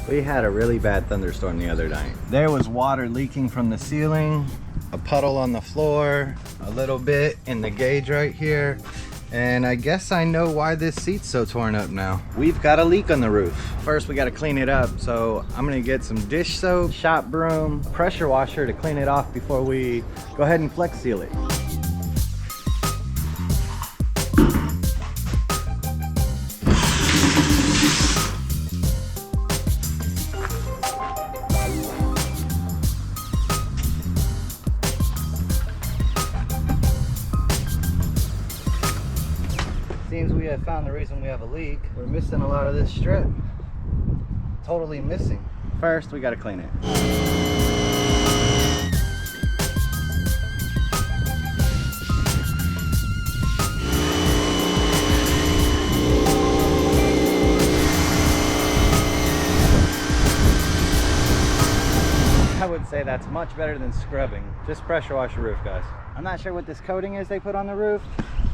We had a really bad thunderstorm the other night. There was water leaking from the ceiling, a puddle on the floor, a little bit in the gauge right here. And I guess I know why this seat's so torn up now. We've got a leak on the roof. First, we gotta clean it up. So I'm gonna get some dish soap, shop broom, pressure washer to clean it off before we go ahead and flex seal it. Seems we have found the reason we have a leak. We're missing a lot of this strip. Totally missing. First, we gotta clean it. I would say that's much better than scrubbing. Just pressure wash your roof, guys. I'm not sure what this coating is they put on the roof.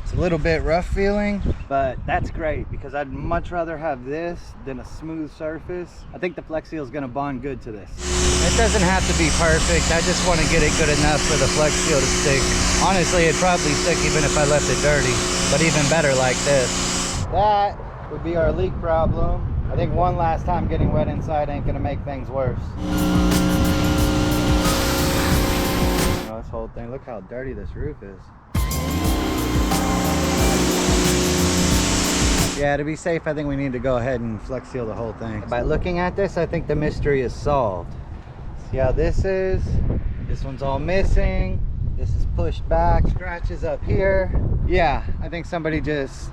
It's a little bit rough feeling, but that's great because I'd much rather have this than a smooth surface. I think the Flex Seal is going to bond good to this. It doesn't have to be perfect. I just want to get it good enough for the Flex Seal to stick. Honestly, it'd probably stick even if I left it dirty, but even better like this. That would be our leak problem. I think one last time getting wet inside ain't going to make things worse. You know, this whole thing, look how dirty this roof is. Yeah, to be safe, I think we need to go ahead and Flex Seal the whole thing. By looking at this, I think the mystery is solved. See how this is? This one's all missing. This is pushed back, scratches up here. Yeah, I think somebody just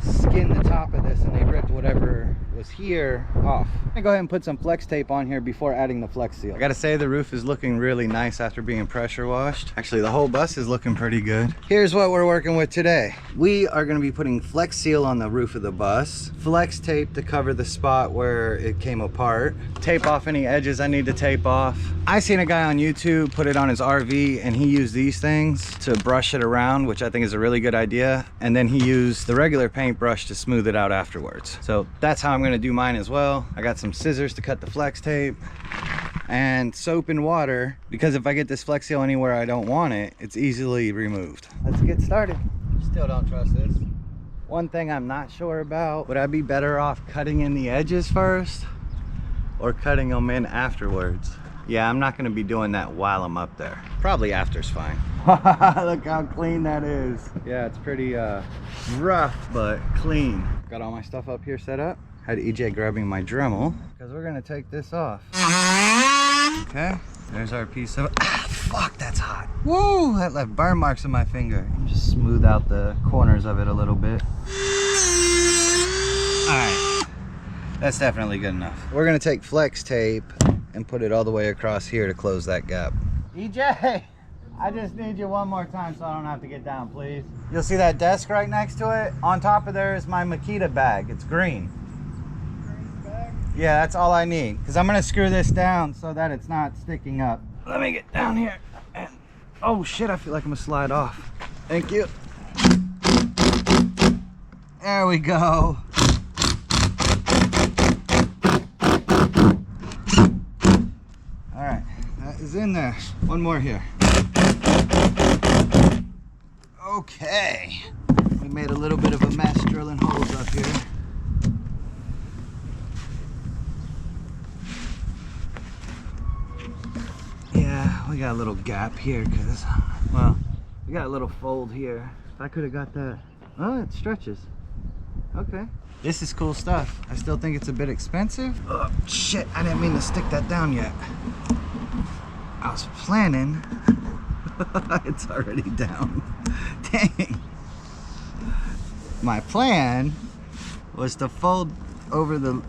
skinned the top of this and they ripped whatever was here off. I'm gonna go ahead and put some flex tape on here before adding the Flex Seal. I gotta say the roof is looking really nice after being pressure washed. Actually, the whole bus is looking pretty good. Here's what we're working with today. We are gonna be putting Flex Seal on the roof of the bus, flex tape to cover the spot where it came apart, tape off any edges I need to tape off. I seen a guy on YouTube put it on his RV and he used these things to brush it around, which I think is a really good idea. And then he used the regular paintbrush to smooth it out afterwards. So that's how I'm gonna do mine as well. I got some scissors to cut the flex tape and soap and water, because if I get this Flex Seal anywhere I don't want it, it's easily removed. Let's get started. Still don't trust this. One thing I'm not sure about, would I be better off cutting in the edges first or cutting them in afterwards? Yeah, I'm not gonna be doing that while I'm up there. Probably after's fine. Look how clean that is. Yeah, it's pretty rough, but clean. Got all my stuff up here set up. Had EJ grabbing my Dremel, because we're gonna take this off. Okay, there's our piece of, fuck, that's hot. Woo, that left burn marks on my finger. Just smooth out the corners of it a little bit. All right, that's definitely good enough. We're gonna take flex tape and put it all the way across here to close that gap. EJ, I just need you one more time so I don't have to get down, please. You'll see that desk right next to it. On top of there is my Makita bag. It's green. Yeah, that's all I need, because I'm gonna screw this down so that it's not sticking up. Let me get down here and, oh shit, I feel like I'm gonna slide off. Thank you. There we go. All right, that is in there. One more here. Okay, we made a little bit of a mess drilling holes up here. Yeah, we got a little gap here because, well, we got a little fold here. If I could have got that, oh, it stretches. Okay, this is cool stuff. I still think it's a bit expensive. Oh shit, I didn't mean to stick that down yet. I was planning. It's already down. Dang. My plan was to fold over the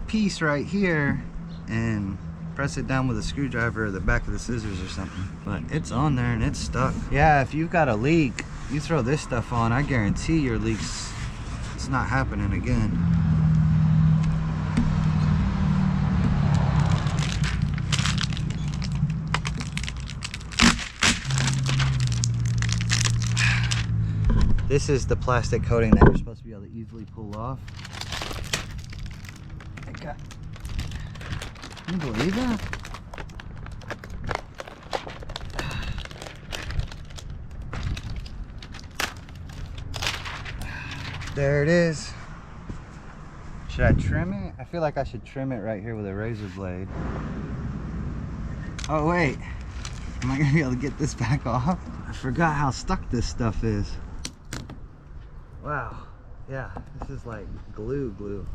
piece right here and press it down with a screwdriver or the back of the scissors or something. But it's on there and it's stuck. Yeah, if you've got a leak, you throw this stuff on, I guarantee your leaks, it's not happening again. This is the plastic coating that you're supposed to be able to easily pull off. Can you believe that? There it is. Should I trim it? I feel like I should trim it right here with a razor blade. Oh wait, am I gonna be able to get this back off? I forgot how stuck this stuff is. Wow, yeah, this is like glue.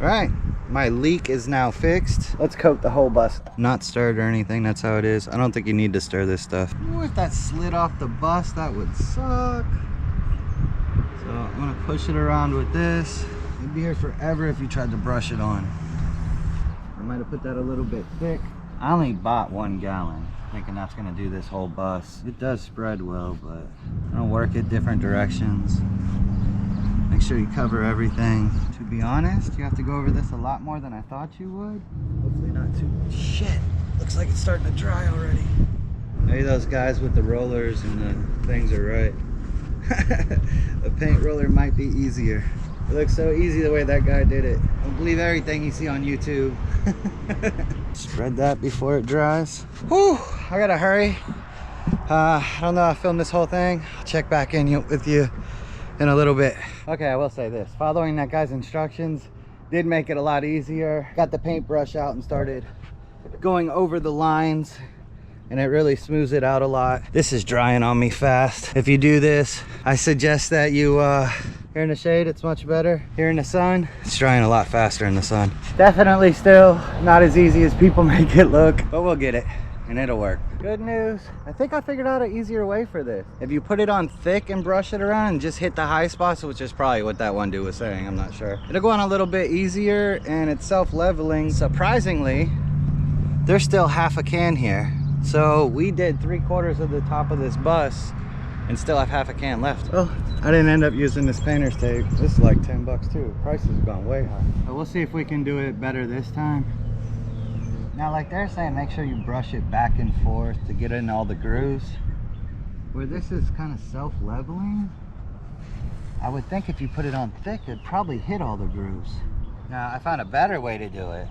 All right, my leak is now fixed. Let's coat the whole bus. Not stirred or anything, that's how it is. I don't think you need to stir this stuff. Ooh, if that slid off the bus, that would suck. So I'm gonna push it around with this. It'd be here forever if you tried to brush it on. I might have put that a little bit thick. I only bought 1 gallon, thinking that's gonna do this whole bus. It does spread well, but I'm gonna work it different directions. Make sure you cover everything. To be honest, you have to go over this a lot more than I thought you would. Hopefully not too, shit. Looks like it's starting to dry already. Maybe those guys with the rollers and the things are right. A paint roller might be easier. It looks so easy the way that guy did it. Don't believe everything you see on YouTube. Spread that before it dries. Whew, I gotta hurry. I don't know, I filmed this whole thing. I'll check back in with you in a little bit. Okay, I will say this. Following that guy's instructions did make it a lot easier. Got the paintbrush out and started going over the lines, and it really smooths it out a lot. This is drying on me fast. If you do this, I suggest that you here in the shade, it's much better. Here in the sun, it's drying a lot faster in the sun. Definitely still not as easy as people make it look, but we'll get it and it'll work. Good news, I think I figured out an easier way for this. If you put it on thick and brush it around and just hit the high spots, which is probably what that one dude was saying, I'm not sure. It'll go on a little bit easier, and it's self-leveling. Surprisingly, there's still half a can here. So we did 3/4 of the top of this bus and still have half a can left. Oh, I didn't end up using this painter's tape. This is like 10 bucks too. Prices have gone way high. But we'll see if we can do it better this time. Now, like they're saying, make sure you brush it back and forth to get in all the grooves. Where this is kind of self-leveling, I would think if you put it on thick, it'd probably hit all the grooves. Now, I found a better way to do it.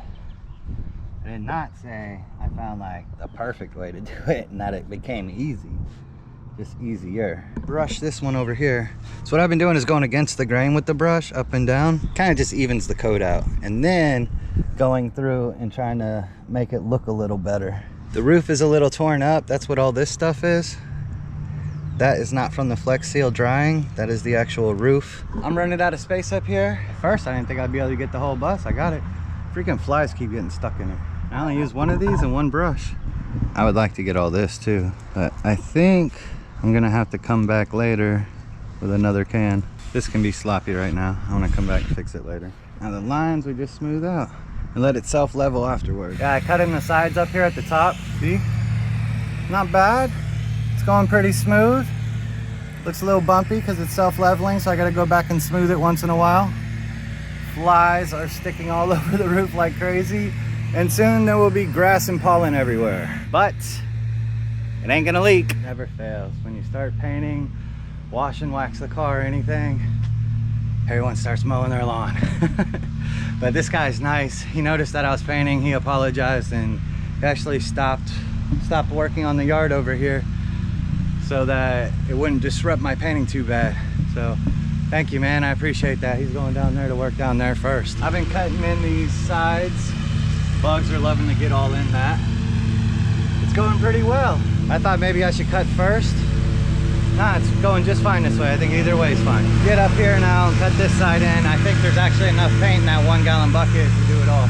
I did not say I found like the perfect way to do it and that it became easy. Just easier. Brush this one over here. So what I've been doing is going against the grain with the brush, up and down. Kind of just evens the coat out. And then going through and trying to make it look a little better. The roof is a little torn up. That's what all this stuff is. That is not from the Flex Seal drying. That is the actual roof. I'm running out of space up here. At first, I didn't think I'd be able to get the whole bus. I got it. Freaking flies keep getting stuck in it. I only use one of these and one brush. I would like to get all this too, but I think I'm gonna have to come back later with another can. This can be sloppy right now. I wanna come back and fix it later. Now the lines we just smooth out and let it self-level afterwards. Yeah, I cut in the sides up here at the top. See? Not bad. It's going pretty smooth. Looks a little bumpy because it's self-leveling, so I gotta go back and smooth it once in a while. Flies are sticking all over the roof like crazy, and soon there will be grass and pollen everywhere. But it ain't gonna leak. Never fails. When you start painting, wash and wax the car or anything, everyone starts mowing their lawn. But this guy's nice. He noticed that I was painting, he apologized, and he actually stopped working on the yard over here so that it wouldn't disrupt my painting too bad. So thank you, man, I appreciate that. He's going down there to work down there first. I've been cutting in these sides. Bugs are loving to get all in that. It's going pretty well. I thought maybe I should cut first. Nah, it's going just fine this way. I think either way is fine. Get up here now and cut this side in. I think there's actually enough paint in that 1 gallon bucket to do it all.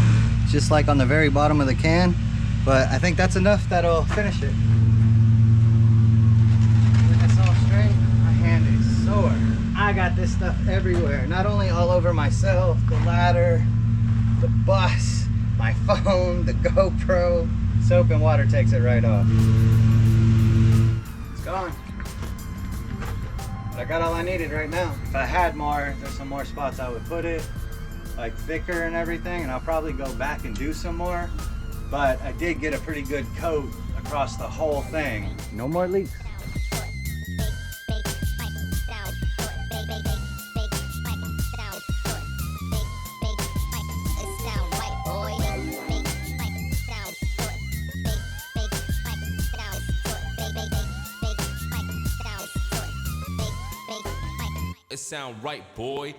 Just like on the very bottom of the can, but I think that's enough that'll finish it. When it's all straight, my hand is sore. I got this stuff everywhere. Not only all over myself, the ladder, the bus, my phone, the GoPro. Soap and water takes it right off. It's gone. But I got all I needed right now. If I had more, there's some more spots I would put it, like thicker and everything, and I'll probably go back and do some more. But I did get a pretty good coat across the whole thing. No more leaks. It sound right, boy.